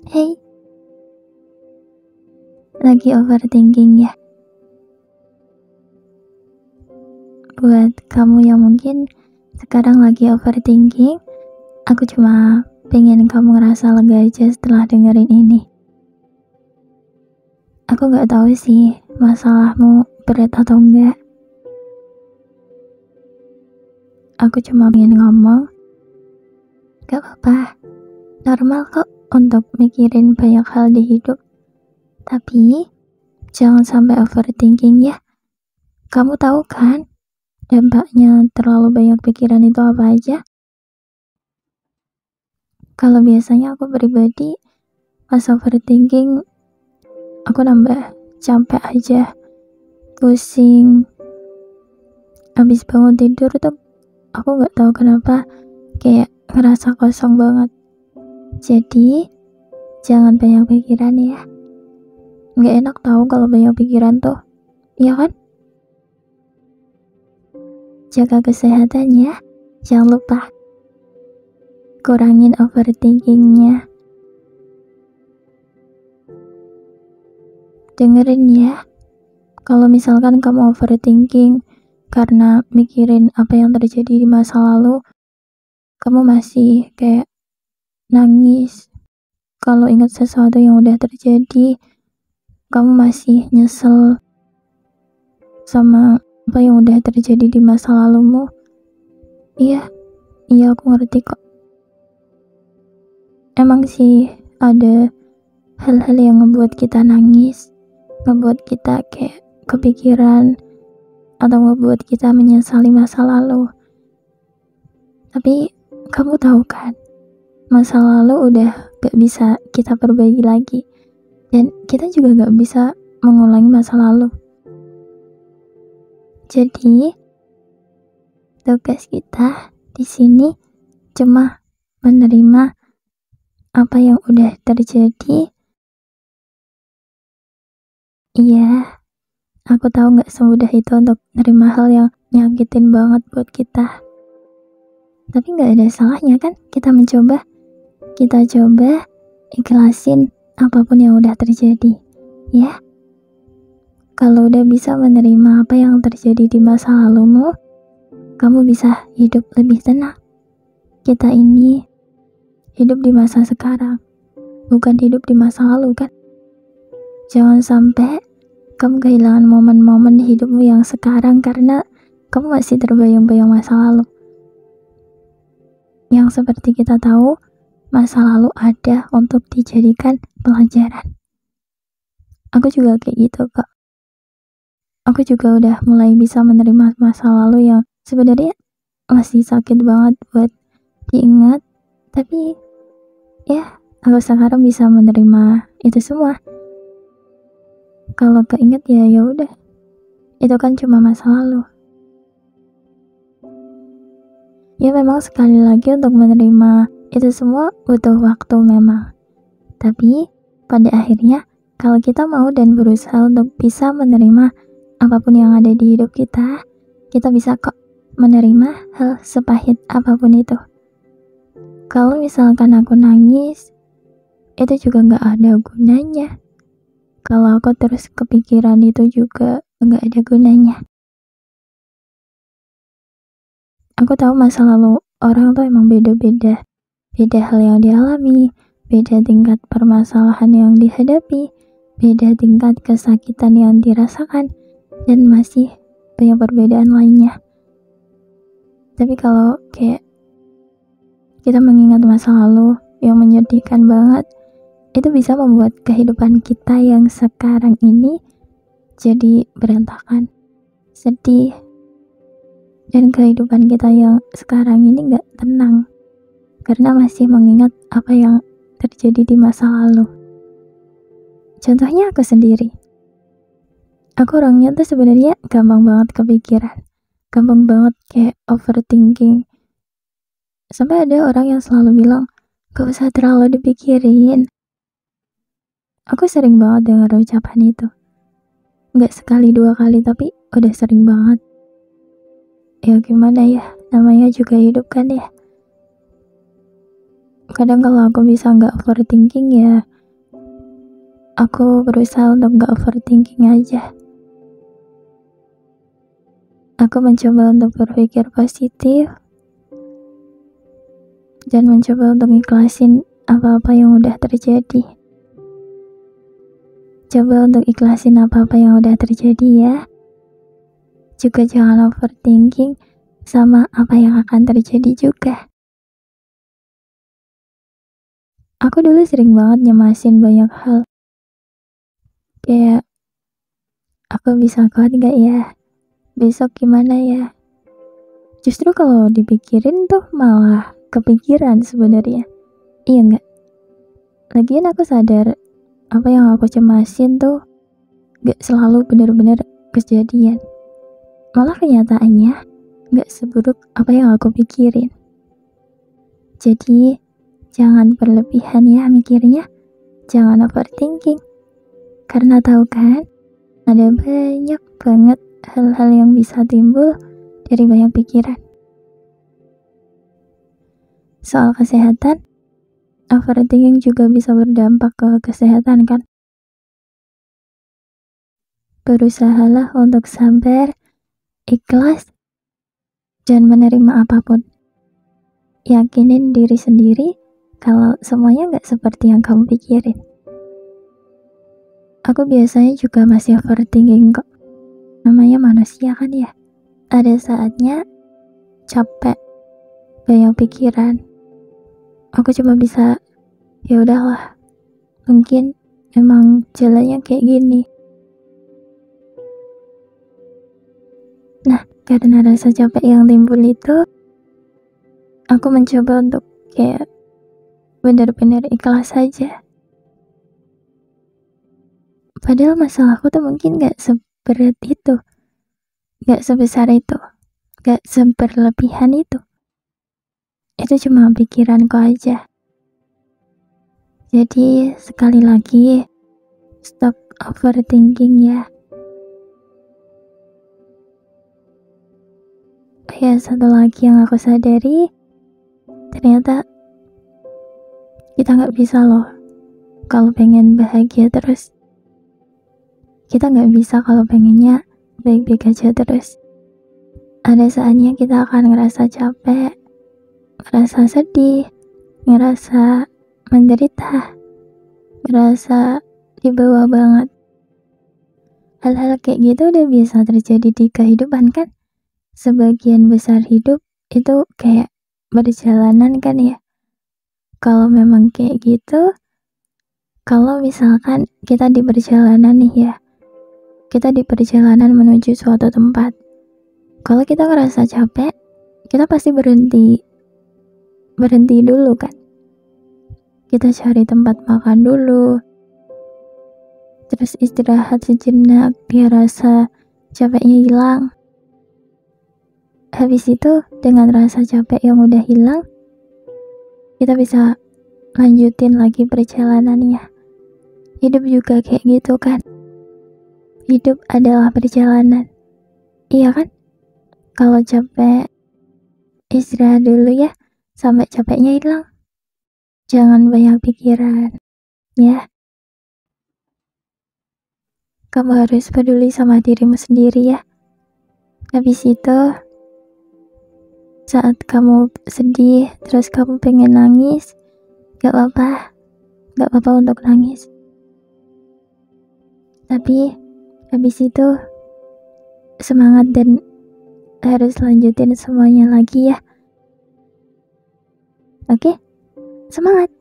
Hey, lagi overthinking ya? Buat kamu yang mungkin sekarang lagi overthinking, aku cuma pengen kamu ngerasa lega aja setelah dengerin ini. Aku gak tahu sih masalahmu berat atau enggak. Aku cuma pengen ngomong, gak apa-apa, normal kok untuk mikirin banyak hal di hidup. Tapi jangan sampai overthinking ya. Kamu tahu kan dampaknya terlalu banyak pikiran itu apa aja? Kalau biasanya aku pribadi pas overthinking, aku nambah capek aja, pusing. Habis bangun tidur tuh aku gak tahu kenapa kayak ngerasa kosong banget. Jadi jangan banyak pikiran ya. Gak enak tahu kalau banyak pikiran tuh, iya kan? Jaga kesehatan ya, jangan lupa. Kurangin overthinkingnya. Dengerin ya, kalau misalkan kamu overthinking karena mikirin apa yang terjadi di masa lalu, kamu masih kayak nangis. Kalau ingat sesuatu yang udah terjadi, kamu masih nyesel sama apa yang udah terjadi di masa lalumu. Iya aku ngerti kok. Emang sih ada hal-hal yang ngebuat kita nangis, ngebuat kita kayak kepikiran, atau ngebuat kita menyesali masa lalu. Tapi kamu tahu kan, masa lalu udah gak bisa kita perbaiki lagi, dan kita juga gak bisa mengulangi masa lalu. Jadi tugas kita di sini cuma menerima apa yang udah terjadi. Iya, aku tahu gak semudah itu untuk menerima hal yang nyakitin banget buat kita. Tapi gak ada salahnya kan kita mencoba. Kita coba ikhlasin apapun yang udah terjadi, ya. Kalau udah bisa menerima apa yang terjadi di masa lalumu, kamu bisa hidup lebih tenang. Kita ini hidup di masa sekarang, bukan hidup di masa lalu kan. Jangan sampai kamu kehilangan momen-momen hidupmu yang sekarang karena kamu masih terbayang-bayang masa lalu. Yang seperti kita tahu, masa lalu ada untuk dijadikan pelajaran. Aku juga kayak gitu kok. Aku juga udah mulai bisa menerima masa lalu yang sebenarnya masih sakit banget buat diingat. Tapi ya, aku sekarang bisa menerima itu semua. Kalau keinget ya udah. Itu kan cuma masa lalu. Ya memang sekali lagi untuk menerima itu semua butuh waktu memang. Tapi pada akhirnya kalau kita mau dan berusaha untuk bisa menerima apapun yang ada di hidup kita bisa kok menerima hal sepahit apapun itu. Kalau misalkan aku nangis, itu juga gak ada gunanya. Kalau aku terus kepikiran itu juga gak ada gunanya. Aku tahu masa lalu orang tuh emang beda-beda. Beda hal yang dialami, beda tingkat permasalahan yang dihadapi, beda tingkat kesakitan yang dirasakan, dan masih banyak perbedaan lainnya. Tapi kalau kayak kita mengingat masa lalu yang menyedihkan banget, itu bisa membuat kehidupan kita yang sekarang ini jadi berantakan, sedih, dan kehidupan kita yang sekarang ini gak tenang karena masih mengingat apa yang terjadi di masa lalu. Contohnya aku sendiri. Aku orangnya tuh sebenarnya gampang banget kepikiran, gampang banget kayak overthinking. Sampai ada orang yang selalu bilang, gak usah terlalu dipikirin. Aku sering banget dengar ucapan itu. Gak sekali dua kali, tapi udah sering banget. Ya gimana ya, namanya juga hidup kan ya. Kadang kalau aku bisa gak overthinking ya, Aku berusaha untuk gak overthinking aja. Aku mencoba untuk berpikir positif dan mencoba untuk ikhlasin apa-apa yang udah terjadi. Coba untuk ikhlasin apa-apa yang udah terjadi ya. Juga jangan overthinking sama apa yang akan terjadi juga. Aku dulu sering banget nyemasin banyak hal. Kayak, aku bisa kuat gak ya? Besok gimana ya? Justru kalau dipikirin tuh malah kepikiran sebenarnya. Iya gak? Lagian aku sadar apa yang aku cemasin tuh gak selalu benar-benar kejadian. Malah kenyataannya gak seburuk apa yang aku pikirin. Jadi, jangan berlebihan ya mikirnya. Jangan overthinking. Karena tahu kan, ada banyak banget hal-hal yang bisa timbul dari banyak pikiran. Soal kesehatan, overthinking juga bisa berdampak ke kesehatan kan? Berusahalah untuk sabar, ikhlas, dan menerima apapun. Yakinin diri sendiri kalau semuanya gak seperti yang kamu pikirin. Aku biasanya juga masih overthinking kok. Namanya manusia kan ya. Ada saatnya capek, banyak pikiran. Aku cuma bisa, ya udahlah. Mungkin emang jalannya kayak gini. Nah, karena rasa capek yang timbul itu, aku mencoba untuk kayak benar-benar ikhlas saja. Padahal masalahku tuh mungkin gak seberat itu, gak sebesar itu, gak seberlebihan itu. Itu cuma pikiranku aja. Jadi sekali lagi, stop overthinking ya. Ya, satu lagi yang aku sadari, ternyata kita gak bisa loh kalau pengen bahagia terus. Kita gak bisa kalau pengennya baik-baik aja terus. Ada saatnya kita akan ngerasa capek, ngerasa sedih, ngerasa menderita, ngerasa di bawah banget. Hal-hal kayak gitu udah biasa terjadi di kehidupan kan? Sebagian besar hidup itu kayak berjalanan kan ya? Kalau memang kayak gitu, kalau misalkan kita di perjalanan nih ya, kita di perjalanan menuju suatu tempat. Kalau kita ngerasa capek, kita pasti berhenti dulu kan. Kita cari tempat makan dulu, terus istirahat sejenak biar rasa capeknya hilang. Habis itu dengan rasa capek yang udah hilang, kita bisa lanjutin lagi perjalanannya. Hidup juga kayak gitu kan. Hidup adalah perjalanan. Iya kan? Kalau capek, istirahat dulu ya, sampai capeknya hilang. Jangan banyak pikiran, ya. Kamu harus peduli sama dirimu sendiri ya. Habis itu, saat kamu sedih, terus kamu pengen nangis, gak apa-apa untuk nangis. Tapi, habis itu, semangat dan harus lanjutin semuanya lagi ya. Oke? Semangat!